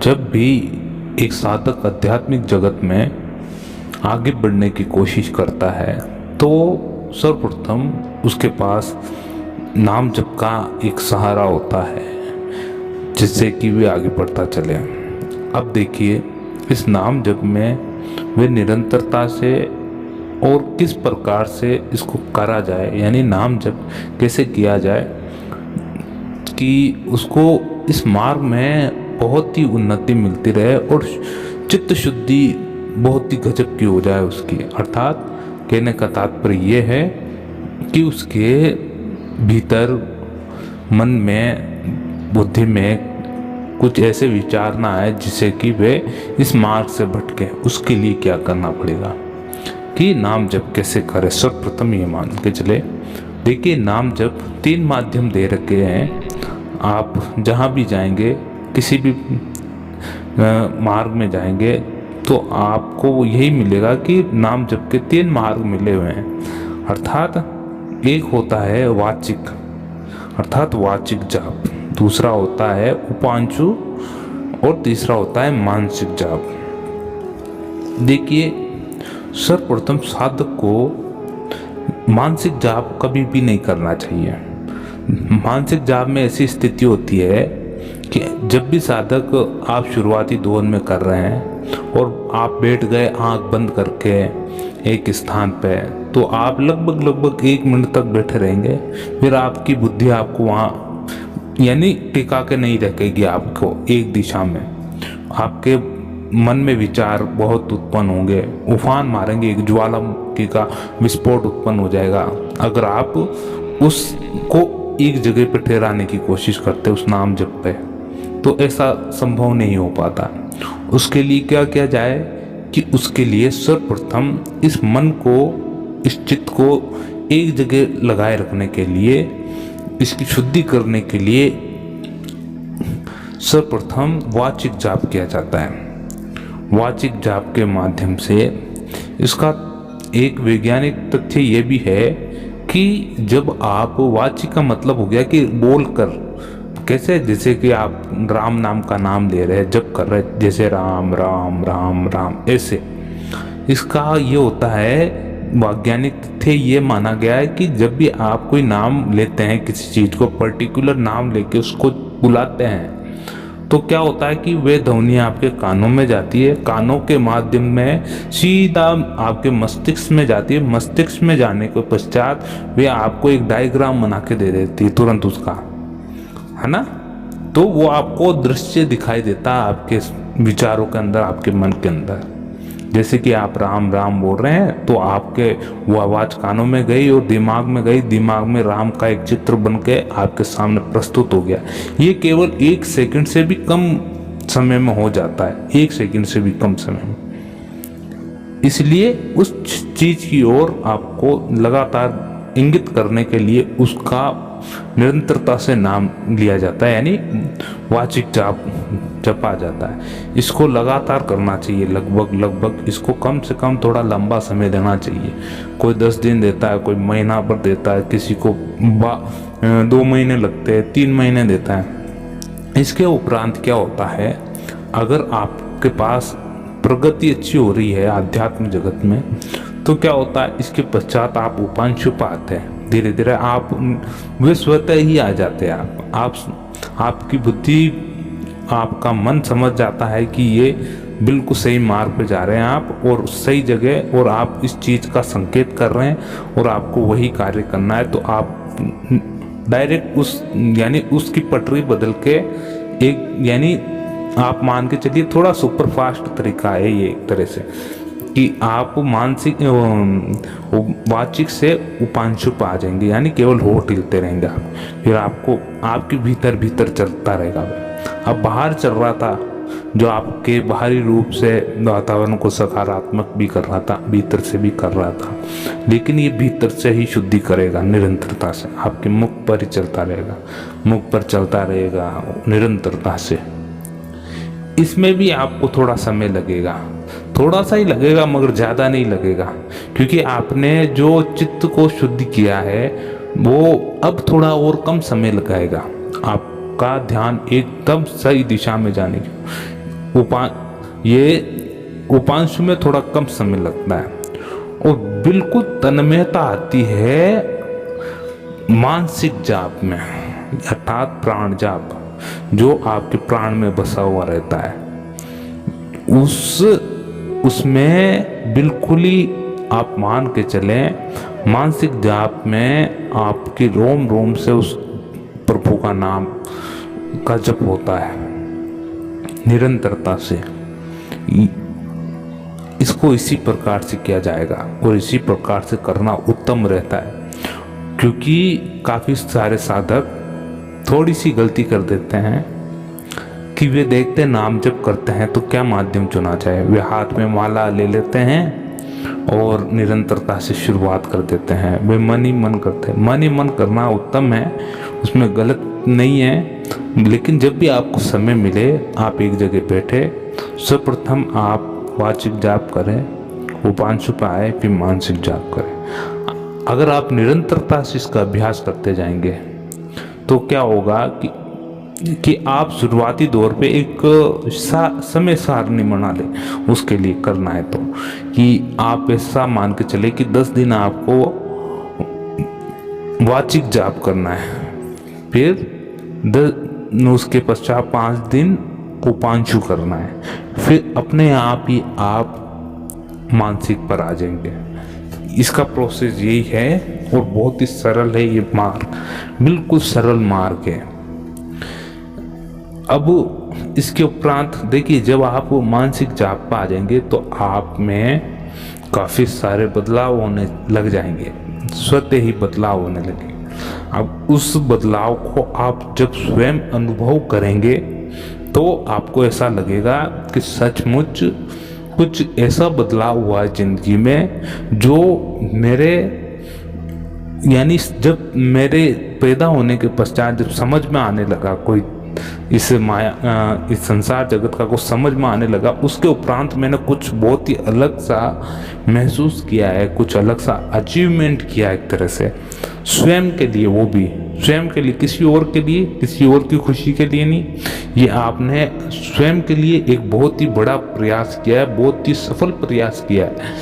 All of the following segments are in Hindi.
जब भी एक साधक आध्यात्मिक जगत में आगे बढ़ने की कोशिश करता है तो सर्वप्रथम उसके पास नाम जप का एक सहारा होता है जिससे कि वे आगे बढ़ता चले। अब देखिए, इस नाम जप में वे निरंतरता से और किस प्रकार से इसको करा जाए, यानी नाम जप कैसे किया जाए कि उसको इस मार्ग में बहुत ही उन्नति मिलती रहे और चित्त शुद्धि बहुत ही गजब की हो जाए उसकी। अर्थात कहने का तात्पर्य ये है कि उसके भीतर मन में, बुद्धि में कुछ ऐसे विचार ना आए जिससे कि वे इस मार्ग से भटके। उसके लिए क्या करना पड़ेगा कि नाम जप कैसे करें। सर्वप्रथम ये मान के चले, देखिए नाम जप 3 माध्यम दे रखे हैं। आप जहाँ भी जाएंगे, किसी भी मार्ग में जाएंगे तो आपको यही मिलेगा कि नाम जप के 3 मार्ग मिले हुए हैं। अर्थात एक होता है वाचिक, अर्थात वाचिक जाप, दूसरा होता है उपांशु और तीसरा होता है मानसिक जाप। देखिए, सर्वप्रथम साधक को मानसिक जाप कभी भी नहीं करना चाहिए। मानसिक जाप में ऐसी स्थिति होती है कि जब भी साधक आप शुरुआती दौर में कर रहे हैं और आप बैठ गए आंख बंद करके एक स्थान पे, तो आप लगभग 1 मिनट तक बैठे रहेंगे। फिर आपकी बुद्धि आपको वहाँ यानी टिका के नहीं रखेगी, आपको एक दिशा में। आपके मन में विचार बहुत उत्पन्न होंगे, उफान मारेंगे, एक ज्वालामुखी का विस्फोट उत्पन्न हो जाएगा अगर आप उसको एक जगह पर ठहराने की कोशिश करते उस नाम जप पे। तो ऐसा संभव नहीं हो पाता। उसके लिए क्या किया जाए कि उसके लिए सर्वप्रथम इस मन को, इस चित्त को एक जगह लगाए रखने के लिए, इसकी शुद्धि करने के लिए सर्वप्रथम वाचिक जाप किया जाता है। वाचिक जाप के माध्यम से इसका एक वैज्ञानिक तथ्य ये भी है कि जब आप, वाचिक का मतलब हो गया कि बोलकर, कैसे, जैसे कि आप राम नाम का नाम ले रहे हैं, जप कर रहे हैं, जैसे राम राम राम राम, ऐसे। इसका ये होता है, वैज्ञानिक तथ्य ये माना गया है कि जब भी आप कोई नाम लेते हैं, किसी चीज़ को पर्टिकुलर नाम लेके उसको बुलाते हैं, तो क्या होता है कि वे ध्वनि आपके कानों में जाती है, कानों के माध्यम में सीधा आपके मस्तिष्क में जाती है। मस्तिष्क में जाने के पश्चात वे आपको एक डायग्राम बना के दे देती है तुरंत उसका, है ना। तो वो आपको दृश्य दिखाई देता है आपके विचारों के अंदर, आपके मन के अंदर। जैसे कि आप राम राम बोल रहे हैं तो आपके वो आवाज़ कानों में गई और दिमाग में गई, दिमाग में राम का एक चित्र बन के आपके सामने प्रस्तुत हो गया। ये केवल 1 सेकंड से भी कम समय में हो जाता है, 1 सेकंड से भी कम समय में। इसलिए उस चीज़ की ओर आपको लगातार इंगित करने के लिए उसका निरंतरता से नाम लिया जाता है, यानी वाचिक जाप जपा जाता है। इसको लगातार करना चाहिए, लगभग इसको कम से कम थोड़ा लंबा समय देना चाहिए। कोई 10 दिन देता है, कोई महीना पर देता है, किसी को 2 महीने लगते हैं, 3 महीने देता है। इसके उपरांत क्या होता है, अगर आपके पास प्रगति अच्छी हो रही है आध्यात्म जगत में, तो क्या होता है, इसके पश्चात आप उपांशु पाते हैं। धीरे धीरे आप वे स्वतः ही आ जाते हैं। आपकी बुद्धि, आपका मन समझ जाता है कि ये बिल्कुल सही मार्ग पे जा रहे हैं आप, और सही जगह, और आप इस चीज़ का संकेत कर रहे हैं और आपको वही कार्य करना है। तो आप डायरेक्ट उस, यानी उसकी पटरी बदल के एक, यानी आप मान के चलिए थोड़ा सुपरफास्ट तरीका है ये एक तरह से, कि आप मानसिक वाचिक से उपांशु पे आ जाएंगे, यानी केवल होठ हिलते रहेंगे आप। फिर आपको आपके भीतर चलता रहेगा। अब बाहर चल रहा था जो आपके बाहरी रूप से वातावरण को सकारात्मक भी कर रहा था, भीतर से भी कर रहा था, लेकिन ये भीतर से ही शुद्धि करेगा निरंतरता से। आपके मुख पर ही चलता रहेगा, मुख पर चलता रहेगा निरंतरता से। इसमें भी आपको थोड़ा समय लगेगा, थोड़ा सा ही लगेगा, मगर ज़्यादा नहीं लगेगा, क्योंकि आपने जो चित्त को शुद्ध किया है वो अब थोड़ा और कम समय लगाएगा आपका ध्यान एकदम सही दिशा में जाने की। उपांशु में थोड़ा कम समय लगता है और बिल्कुल तन्मयता आती है मानसिक जाप में, अर्थात प्राण जाप, जो आपके प्राण में बसा हुआ रहता है। उसमें बिल्कुल ही आप मान के चलें, मानसिक जाप में आपके रोम रोम से उस प्रभु का नाम का जप होता है निरंतरता से। इसको इसी प्रकार से किया जाएगा और इसी प्रकार से करना उत्तम रहता है, क्योंकि काफ़ी सारे साधक थोड़ी सी गलती कर देते हैं कि वे देखते नाम जप करते हैं तो क्या माध्यम चुना जाए। वे हाथ में माला ले लेते हैं और निरंतरता से शुरुआत कर देते हैं। वे मन ही मन करते हैं। मन ही मन करना उत्तम है, उसमें गलत नहीं है, लेकिन जब भी आपको समय मिले आप एक जगह बैठे, सर्वप्रथम आप वाचिक जाप करें, उपांशु पे आए, फिर मानसिक जाप करें। अगर आप निरंतरता से इसका अभ्यास करते जाएंगे तो क्या होगा कि आप शुरुआती दौर पे एक समय सारणी बना लें। उसके लिए करना है तो कि आप ऐसा मान के चले कि 10 दिन आपको वाचिक जाप करना है, फिर उसके पश्चात 5 दिन उपांशु करना है, फिर अपने आप ही आप मानसिक पर आ जाएंगे। इसका प्रोसेस यही है और बहुत ही सरल है ये मार्ग, बिल्कुल सरल मार्ग है। अब इसके उपरांत देखिए, जब आप मानसिक जाप पर आ जाएंगे तो आप में काफ़ी सारे बदलाव होने लग जाएंगे, स्वतः ही बदलाव होने लगे। अब उस बदलाव को आप जब स्वयं अनुभव करेंगे तो आपको ऐसा लगेगा कि सचमुच कुछ ऐसा बदलाव हुआ है जिंदगी में जो मेरे, यानी जब मेरे पैदा होने के पश्चात जब समझ में आने लगा, कोई इस माया, इस संसार जगत का कुछ समझ में आने लगा, उसके उपरांत मैंने कुछ बहुत ही अलग सा महसूस किया है, कुछ अलग सा अचीवमेंट किया एक तरह से स्वयं के लिए, वो भी स्वयं के लिए, किसी और के लिए, किसी और की खुशी के लिए नहीं। ये आपने स्वयं के लिए एक बहुत ही बड़ा प्रयास किया है, बहुत ही सफल प्रयास किया है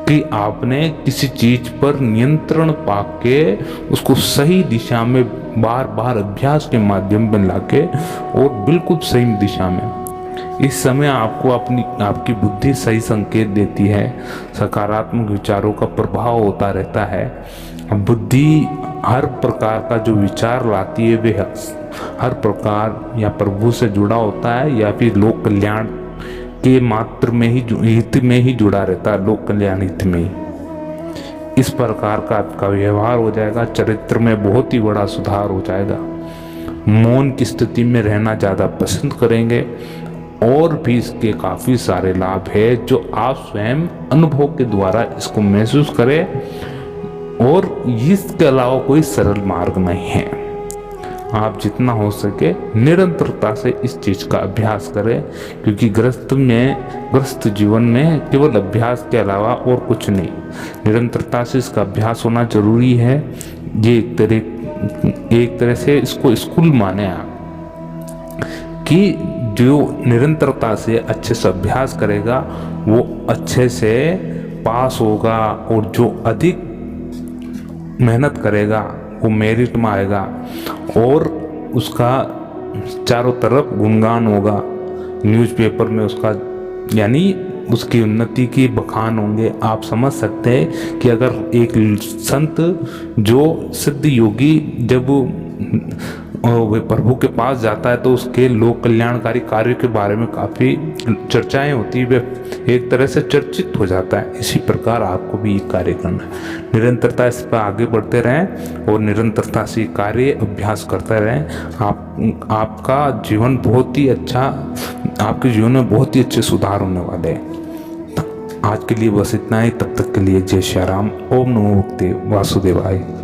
कि आपने किसी चीज पर नियंत्रण पाके उसको सही दिशा में बार बार अभ्यास के माध्यम में लाके और बिल्कुल सही दिशा में। इस समय आपको आपकी बुद्धि सही संकेत देती है, सकारात्मक विचारों का प्रभाव होता रहता है। बुद्धि हर प्रकार का जो विचार लाती है वे हर प्रकार या प्रभु से जुड़ा होता है या फिर लोक कल्याण के मात्र में ही, हित में ही जुड़ा रहता है, लोक कल्याण हित में ही। इस प्रकार का आपका व्यवहार हो जाएगा, चरित्र में बहुत ही बड़ा सुधार हो जाएगा। मौन की स्थिति में रहना ज़्यादा पसंद करेंगे और भी इसके काफ़ी सारे लाभ है जो आप स्वयं अनुभव के द्वारा इसको महसूस करें। और इसके अलावा कोई सरल मार्ग नहीं है। आप जितना हो सके निरंतरता से इस चीज़ का अभ्यास करें, क्योंकि ग्रस्त जीवन में केवल अभ्यास के अलावा और कुछ नहीं, निरंतरता से इसका अभ्यास होना जरूरी है। ये एक तरह से इसको स्कूल माने आप कि जो निरंतरता से अच्छे से अभ्यास करेगा वो अच्छे से पास होगा और जो अधिक मेहनत करेगा वो मेरिट में आएगा और उसका चारों तरफ गुणगान होगा, न्यूज़पेपर में उसका, यानी उसकी उन्नति की बखान होंगे। आप समझ सकते हैं कि अगर एक संत जो सिद्ध योगी जब वे प्रभु के पास जाता है तो उसके लोक कल्याणकारी कार्य के बारे में काफ़ी चर्चाएं होती है, वे एक तरह से चर्चित हो जाता है। इसी प्रकार आपको भी ये कार्य करना है, निरंतरता इस पर आगे बढ़ते रहें और निरंतरता से कार्य अभ्यास करते रहें। आपका जीवन बहुत ही अच्छा, आपके जीवन में बहुत ही अच्छे सुधार होने वाले हैं। आज के लिए बस इतना ही, तब तक के लिए जय श्री राम। ओम नमो भगवते वासुदेवाय।